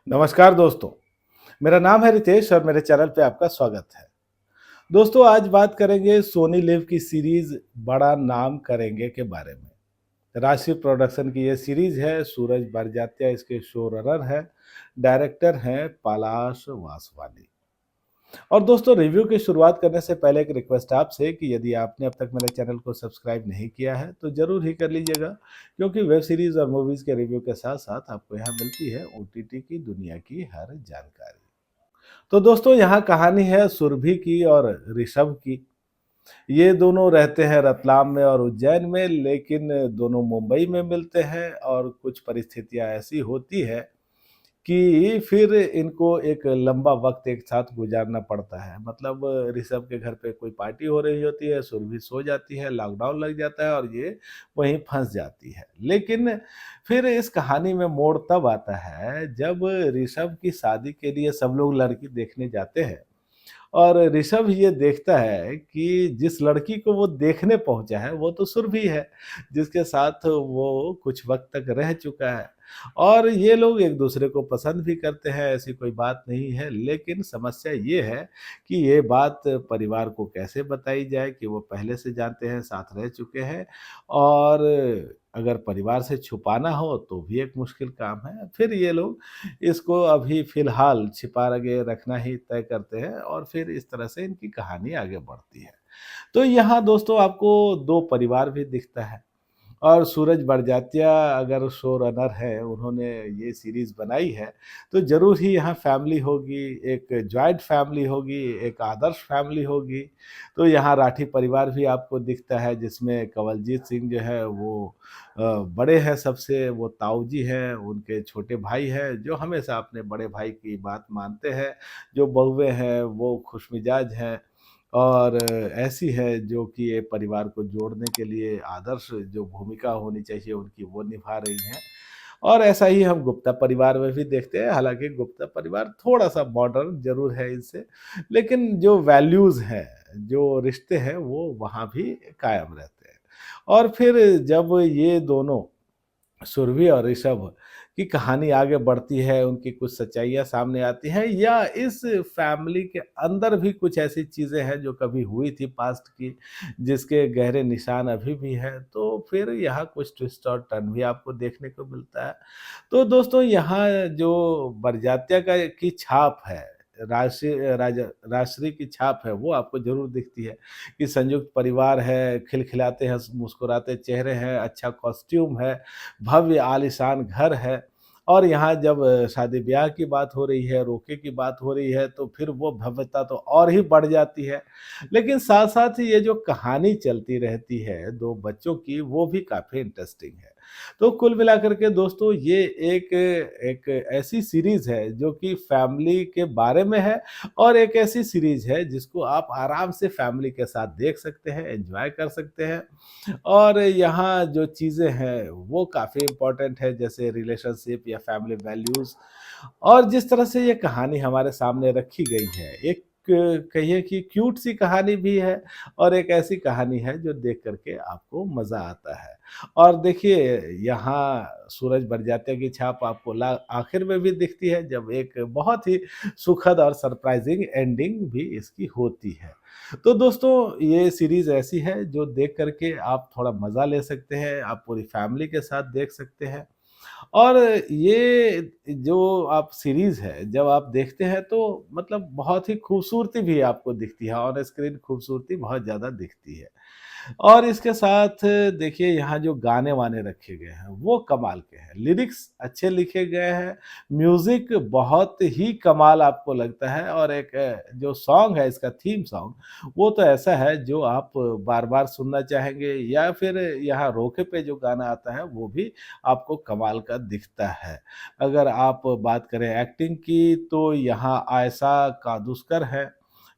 नमस्कार दोस्तों, मेरा नाम है रितेश और मेरे चैनल पे आपका स्वागत है। दोस्तों आज बात करेंगे सोनी लिव की सीरीज़ बड़ा नाम करेंगे के बारे में। राशि प्रोडक्शन की ये सीरीज़ है, सूरज बड़जात्या इसके शो रनर हैं, डायरेक्टर हैं पलाश वासवानी। और दोस्तों रिव्यू की शुरुआत करने से पहले एक रिक्वेस्ट आपसे कि यदि आपने अब तक मेरे चैनल को सब्सक्राइब नहीं किया है, तो ज़रूर ही कर लीजिएगा क्योंकि वेब सीरीज़ और मूवीज़ के रिव्यू के साथ-साथ आपको यहाँ मिलती है ओटीटी की दुनिया की हर जानकारी। तो दोस्तों यहाँ कहानी है सुरभि की और ऋषभ की। ये दोनों रहते हैं रतलाम में और उज्जैन में, लेकिन दोनों मुंबई में मिलते हैं और कुछ परिस्थितियाँ ऐसी होती है कि फिर इनको एक लंबा वक़्त एक साथ गुज़ारना पड़ता है। मतलब ऋषभ के घर पे कोई पार्टी हो रही होती है, सुरभि सो जाती है, लॉकडाउन लग जाता है और ये वहीं फँस जाती है। लेकिन फिर इस कहानी में मोड़ तब आता है जब ऋषभ की शादी के लिए सब लोग लड़की देखने जाते हैं और ऋषभ ये देखता है कि जिस लड़की को वो देखने पहुँचा है, वो तो सुरभि है, जिसके साथ वो कुछ वक़्त तक रह चुका है। और ये लोग एक-दूसरे को पसंद भी करते हैं, ऐसी कोई बात नहीं है। लेकिन समस्या ये है कि ये बात परिवार को कैसे बताई जाए कि वो पहले से जानते हैं, साथ रह चुके हैं और अगर परिवार से छुपाना हो, तो भी एक मुश्किल काम है। फिर ये लोग इसको अभी फ़िलहाल छिपा के रखना ही तय करते हैं और फिर इस तरह से इनकी कहानी आगे बढ़ती है। तो यहाँ दोस्तों आपको 2 परिवार भी दिखता है और सूरज बड़जात्या अगर शो रनर है, उन्होंने ये सीरीज़ बनाई है, तो ज़रूर ही यहाँ फैमिली होगी, एक जॉइंट फैमिली होगी, एक आदर्श फैमिली होगी। तो यहाँ राठी परिवार भी आपको दिखता है जिसमें कंवलजीत सिंह जो है वो बड़े हैं सबसे, वो ताऊ जी हैं, उनके छोटे भाई हैं जो हमेशा अपने बड़े भाई की बात मानते हैं, जो बहुएँ हैं वो खुशमिजाज हैं और ऐसी है जो कि ये परिवार को जोड़ने के लिए आदर्श जो भूमिका होनी चाहिए उनकी वो निभा रही हैं। और ऐसा ही हम गुप्ता परिवार में भी देखते हैं, हालाँकि गुप्ता परिवार थोड़ा-सा मॉडर्न ज़रूर है इनसे, लेकिन जो वैल्यूज़ हैं, जो रिश्ते हैं वो वहाँ भी कायम रहते हैं। और फिर जब ये दोनों सुरभि और ऋषभ की कहानी आगे बढ़ती है, उनकी कुछ सच्चाइयाँ सामने आती हैं या इस फैमिली के अंदर भी कुछ ऐसी चीज़ें हैं जो कभी हुई थी पास्ट की, जिसके गहरे निशान अभी भी हैं, तो फिर यहाँ कुछ ट्विस्ट और टर्न भी आपको देखने को मिलता है। तो दोस्तों यहाँ जो बरजात्या का की छाप है, राजश्री की छाप है, वो आपको ज़रूर दिखती है कि संयुक्त परिवार है, खिलखिलाते हँस मुस्कुराते चेहरे हैं, अच्छा कॉस्ट्यूम है, भव्य आलीशान घर है और यहाँ जब शादी-ब्याह की बात हो रही है, रोके की बात हो रही है, तो फिर वो भव्यता तो और ही बढ़ जाती है। लेकिन साथ-साथ ही ये जो कहानी चलती रहती है 2 बच्चों की, वो भी काफ़ी इंटरेस्टिंग है। तो कुल मिलाकर के दोस्तों ये एक एक ऐसी सीरीज़ है जो कि फैमिली के बारे में है और एक ऐसी सीरीज़ है जिसको आप आराम से फैमिली के साथ देख सकते हैं, एन्जॉय कर सकते हैं। और यहाँ जो चीज़ें हैं वो काफ़ी इम्पोर्टेंट है जैसे रिलेशनशिप या फैमिली वैल्यूज़ और जिस तरह से ये कहानी हमारे सामने रखी गई है, एक कहिए कि क्यूट सी कहानी भी है और एक ऐसी कहानी है जो देख कर के आपको मज़ा आता है। और देखिए यहाँ सूरज बड़जात्या की छाप आपको ला आखिर में भी दिखती है जब एक बहुत ही सुखद और सरप्राइज़िंग एंडिंग भी इसकी होती है। तो दोस्तों ये सीरीज़ ऐसी है जो देख कर के आप थोड़ा मज़ा ले सकते हैं, आप पूरी फैमिली के साथ देख सकते हैं। और ये जो आप सीरीज़ है, जब आप देखते हैं तो मतलब बहुत ही खूबसूरती भी आपको दिखती है, ऑन स्क्रीन खूबसूरती बहुत ज़्यादा दिखती है। और इसके साथ देखिए यहाँ जो गाने-वाने रखे गए हैं, वो कमाल के हैं। लिरिक्स अच्छे लिखे गए हैं, म्यूज़िक बहुत ही कमाल आपको लगता है और एक जो सॉन्ग है इसका थीम सॉन्ग, वो तो ऐसा है जो आप बार-बार सुनना चाहेंगे या फिर यहाँ रोके पे जो गाना आता है, वो भी आपको कमाल का दिखता है। अगर आप बात करें एक्टिंग की, तो यहाँ आयशा कादुस्कर हैं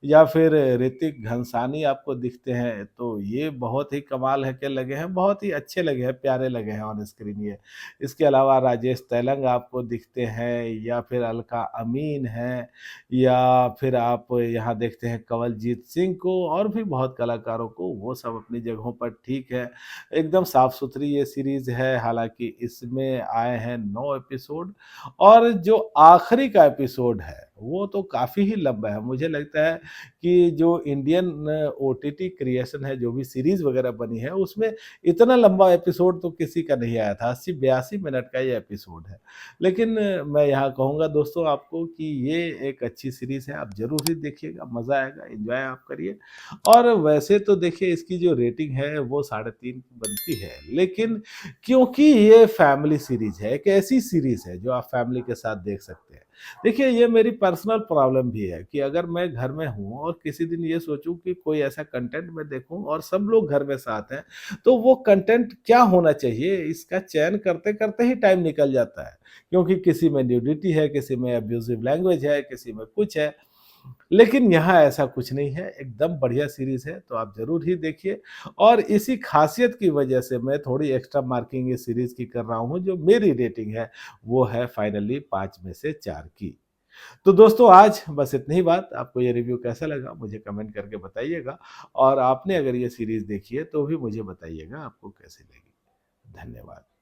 या फिर ऋतिक घनसानी आपको दिखते हैं, तो ये बहुत ही कमाल है के लगे हैं, बहुत ही अच्छे लगे हैं, प्यारे लगे हैं ऑन स्क्रीन ये। इसके अलावा राजेश तेलंग आपको दिखते हैं या फिर अलका अमीन है या फिर आप यहाँ देखते हैं कंवलजीत सिंह को और भी बहुत कलाकारों को, वो सब अपनी जगहों पर ठीक है। एकदम साफ-सुथरी ये सीरीज़ है, हालाँकि इसमें आए हैं 9 एपिसोड और जो आखिरी का एपिसोड है, वो तो काफ़ी ही लंबा है। मुझे लगता है कि जो इंडियन ओटीटी क्रिएशन है, जो भी सीरीज़ वगैरह बनी है, उसमें इतना लंबा एपिसोड तो किसी का नहीं आया था। 80-82 मिनट का ये एपिसोड है। लेकिन मैं यहाँ कहूँगा दोस्तों आपको कि ये एक अच्छी सीरीज़ है, आप ज़रूर ही देखिएगा, मज़ा आएगा, एन्जॉय आप करिए। और वैसे तो देखिए इसकी जो रेटिंग है वो 3.5 बनती है, लेकिन क्योंकि ये फैमिली सीरीज़ है, एक ऐसी सीरीज़ है जो आप फैमिली के साथ देख सकते हैं। देखिए ये मेरी पर्सनल प्रॉब्लम भी है कि अगर मैं घर में हूँ और किसी दिन ये सोचूँ कि कोई ऐसा कंटेंट मैं देखूँ और सब लोग घर में साथ हैं, तो वो कंटेंट क्या होना चाहिए इसका चयन करते-करते ही टाइम निकल जाता है। क्योंकि किसी में न्यूडिटी है, किसी में अब्यूज़िव लैंग्वेज है, किसी में कुछ है। लेकिन यहाँ ऐसा कुछ नहीं है, एकदम बढ़िया सीरीज़ है, तो आप ज़रूर ही देखिए और इसी ख़ासियत की वजह से मैं थोड़ी एक्स्ट्रा मार्किंग इस सीरीज़ की कर रहा हूँ, जो मेरी रेटिंग है, वो है फाइनली 5 में से 4 की। तो दोस्तों आज बस इतनी ही बात, आपको ये रिव्यू कैसा लगा मुझे कमेंट करके बताइएगा और आपने अगर ये सीरीज़ देखी है, तो भी मुझे बताइएगा आपको कैसी लगी। धन्यवाद।